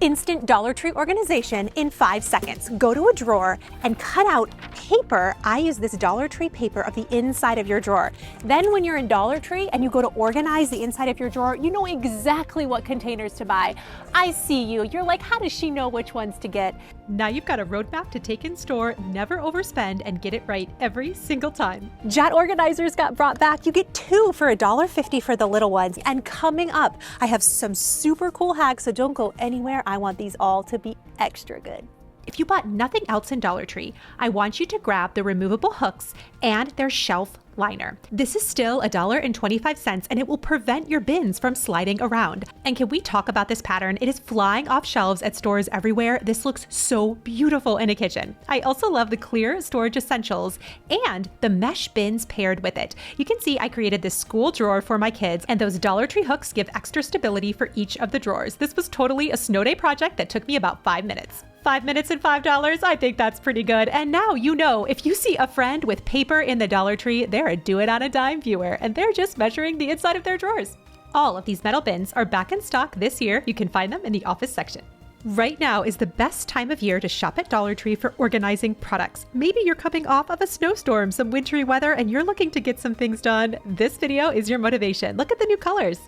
Instant Dollar Tree organization in 5 seconds. Go to a drawer and cut out paper. I use this Dollar Tree paper of the inside of your drawer. Then when you're in Dollar Tree and you go to organize the inside of your drawer, you know exactly what containers to buy. I see you. You're like, how does she know which ones to get? Now you've got a roadmap to take in store, never overspend, and get it right every single time. Jet organizers got brought back. You get 2 for $1.50 for the little ones. And coming up, I have some super cool hacks, so don't go anywhere. I want these all to be extra good. If you bought nothing else in Dollar Tree, I want you to grab the removable hooks and their shelf liner. This is still $1.25 and it will prevent your bins from sliding around. And can we talk about this pattern? It is flying off shelves at stores everywhere. This looks so beautiful in a kitchen. I also love the clear storage essentials and the mesh bins paired with it. You can see I created this school drawer for my kids, and those Dollar Tree hooks give extra stability for each of the drawers. This was totally a snow day project that took me about 5 minutes. 5 minutes and $5, I think that's pretty good. And now you know, if you see a friend with paper in the Dollar Tree, they're a Do-It-On-a-Dime viewer, and they're just measuring the inside of their drawers. All of these metal bins are back in stock this year. You can find them in the office section. Right now is the best time of year to shop at Dollar Tree for organizing products. Maybe you're coming off of a snowstorm, some wintry weather, and you're looking to get some things done. This video is your motivation. Look at the new colors.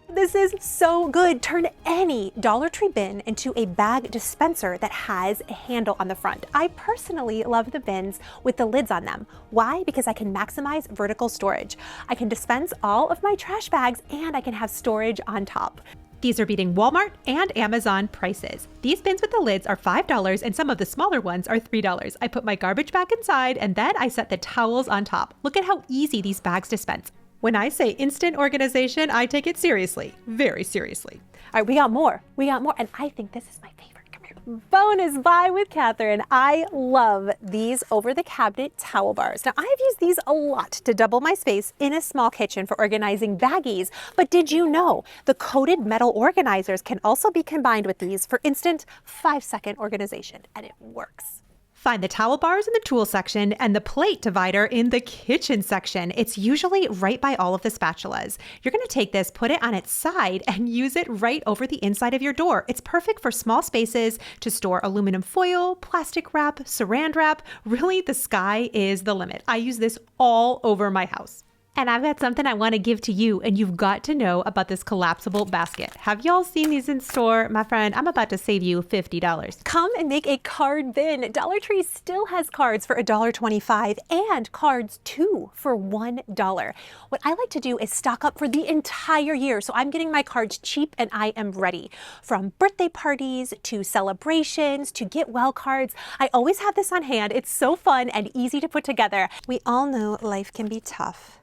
This is so good. Turn any Dollar Tree bin into a bag dispenser that has a handle on the front. I personally love the bins with the lids on them. Why? Because I can maximize vertical storage. I can dispense all of my trash bags and I can have storage on top. These are beating Walmart and Amazon prices. These bins with the lids are $5 and some of the smaller ones are $3. I put my garbage back inside and then I set the towels on top. Look at how easy these bags dispense. When I say instant organization, I take it seriously, very seriously. All right, we got more, and I think this is my favorite. Come here. Bonus buy with Kathryn. I love these over-the-cabinet towel bars. Now, I've used these a lot to double my space in a small kitchen for organizing baggies, but did you know the coated metal organizers can also be combined with these for instant 5-second organization, and it works. Find the towel bars in the tool section and the plate divider in the kitchen section. It's usually right by all of the spatulas. You're going to take this, put it on its side, and use it right over the inside of your door. It's perfect for small spaces to store aluminum foil, plastic wrap, saran wrap. Really, the sky is the limit. I use this all over my house. And I've got something I want to give to you, and you've got to know about this collapsible basket. Have y'all seen these in store? My friend, I'm about to save you $50. Come and make a card bin. Dollar Tree still has cards for $1.25 and cards too for $1. What I like to do is stock up for the entire year, so I'm getting my cards cheap and I am ready. From birthday parties to celebrations to get well cards, I always have this on hand. It's so fun and easy to put together. We all know life can be tough,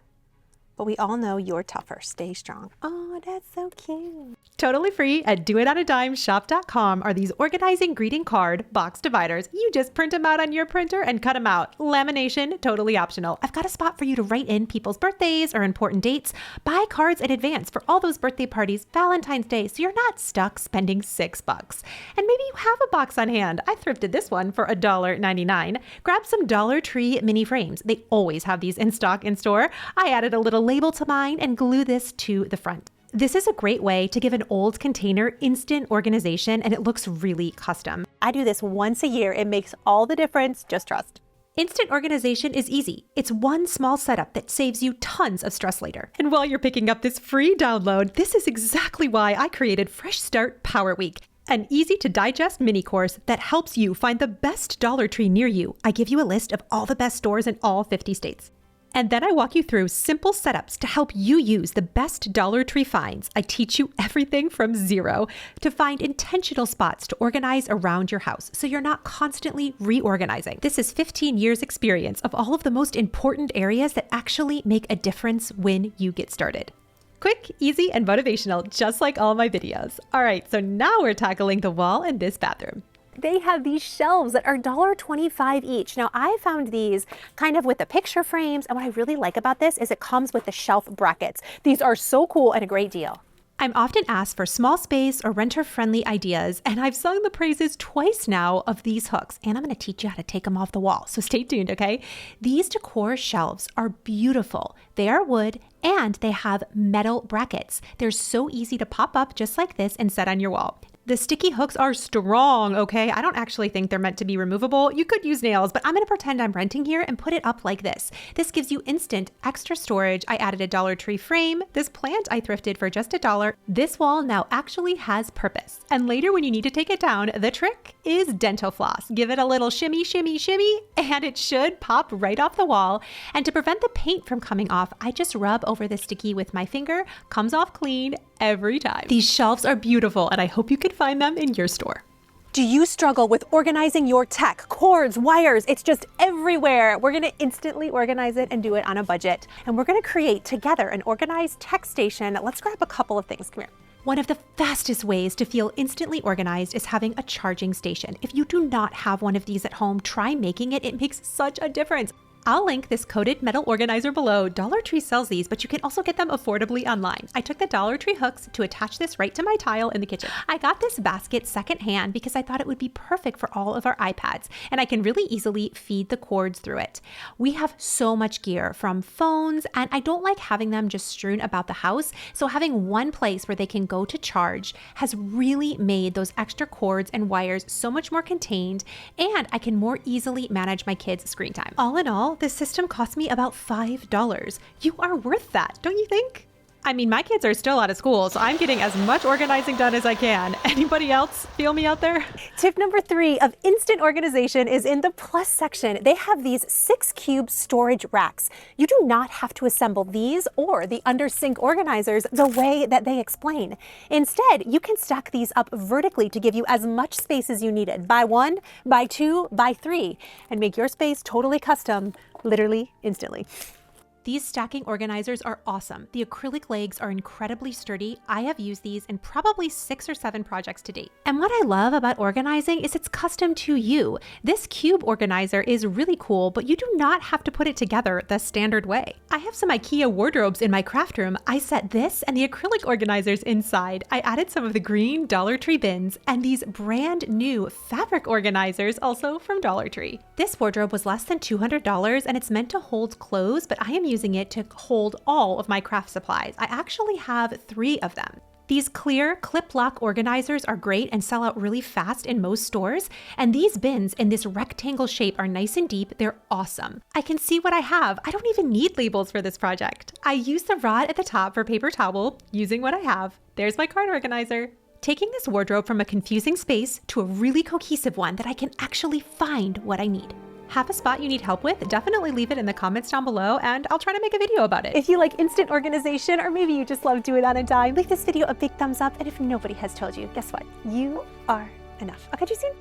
but we all know you're tougher. Stay strong. Oh, that's so cute. Totally free at doitonadimeshop.com are these organizing greeting card box dividers. You just print them out on your printer and cut them out. Lamination, totally optional. I've got a spot for you to write in people's birthdays or important dates. Buy cards in advance for all those birthday parties, Valentine's Day, so you're not stuck spending $6. And maybe you have a box on hand. I thrifted this one for $1.99. Grab some Dollar Tree mini frames. They always have these in stock in store. I added a little label to mine and glue this to the front. This is a great way to give an old container instant organization, and it looks really custom. I do this once a year. It makes all the difference. Just trust. Instant organization is easy. It's one small setup that saves you tons of stress later. And while you're picking up this free download, this is exactly why I created Fresh Start Power Week, an easy to digest mini course that helps you find the best Dollar Tree near you. I give you a list of all the best stores in all 50 states. And then I walk you through simple setups to help you use the best Dollar Tree finds. I teach you everything from zero to find intentional spots to organize around your house so you're not constantly reorganizing. This is 15 years experience of all of the most important areas that actually make a difference when you get started. Quick, easy, and motivational, just like all my videos. All right, so now we're tackling the wall in this bathroom. They have these shelves that are $1.25 each. Now, I found these kind of with the picture frames, and what I really like about this is it comes with the shelf brackets. These are so cool and a great deal. I'm often asked for small space or renter-friendly ideas, and I've sung the praises twice now of these hooks, and I'm going to teach you how to take them off the wall, so stay tuned, okay? These decor shelves are beautiful. They are wood, and they have metal brackets. They're so easy to pop up just like this and set on your wall. The sticky hooks are strong, okay? I don't actually think they're meant to be removable. You could use nails, but I'm gonna pretend I'm renting here and put it up like this. This gives you instant extra storage. I added a Dollar Tree frame. This plant I thrifted for just $1. This wall now actually has purpose. And later when you need to take it down, the trick is dental floss. Give it a little shimmy, shimmy, shimmy, and it should pop right off the wall. And to prevent the paint from coming off, I just rub over the sticky with my finger. Comes off clean every time. These shelves are beautiful, and I hope you can find them in your store. Do you struggle with organizing your tech, cords, wires? It's just everywhere. We're gonna instantly organize it and do it on a budget. And we're gonna create together an organized tech station. Let's grab a couple of things. Come here. One of the fastest ways to feel instantly organized is having a charging station. If you do not have one of these at home, try making it. It makes such a difference. I'll link this coated metal organizer below. Dollar Tree sells these, but you can also get them affordably online. I took the Dollar Tree hooks to attach this right to my tile in the kitchen. I got this basket secondhand because I thought it would be perfect for all of our iPads, and I can really easily feed the cords through it. We have so much gear from phones, and I don't like having them just strewn about the house, so having one place where they can go to charge has really made those extra cords and wires so much more contained, and I can more easily manage my kids' screen time. All in all, this system cost me about $5. You are worth that, don't you think? I mean, my kids are still out of school, so I'm getting as much organizing done as I can. Anybody else feel me out there? Tip number 3 of instant organization is in the plus section. They have these 6-cube storage racks. You do not have to assemble these or the under sink organizers the way that they explain. Instead, you can stack these up vertically to give you as much space as you needed. By 1, by 2, by 3, and make your space totally custom, literally instantly. These stacking organizers are awesome. The acrylic legs are incredibly sturdy. I have used these in probably 6 or 7 projects to date. And what I love about organizing is it's custom to you. This cube organizer is really cool, but you do not have to put it together the standard way. I have some IKEA wardrobes in my craft room. I set this and the acrylic organizers inside. I added some of the green Dollar Tree bins and these brand new fabric organizers also from Dollar Tree. This wardrobe was less than $200 and it's meant to hold clothes, but I am using it to hold all of my craft supplies. I actually have 3 of them. These clear clip lock organizers are great and sell out really fast in most stores. And these bins in this rectangle shape are nice and deep. They're awesome. I can see what I have. I don't even need labels for this project. I use the rod at the top for paper towel, using what I have. There's my card organizer. Taking this wardrobe from a confusing space to a really cohesive one that I can actually find what I need. Have a spot you need help with? Definitely leave it in the comments down below and I'll try to make a video about it. If you like instant organization, or maybe you just love doing it on a dime, leave this video a big thumbs up. And if nobody has told you, guess what? You are enough. I'll catch you soon.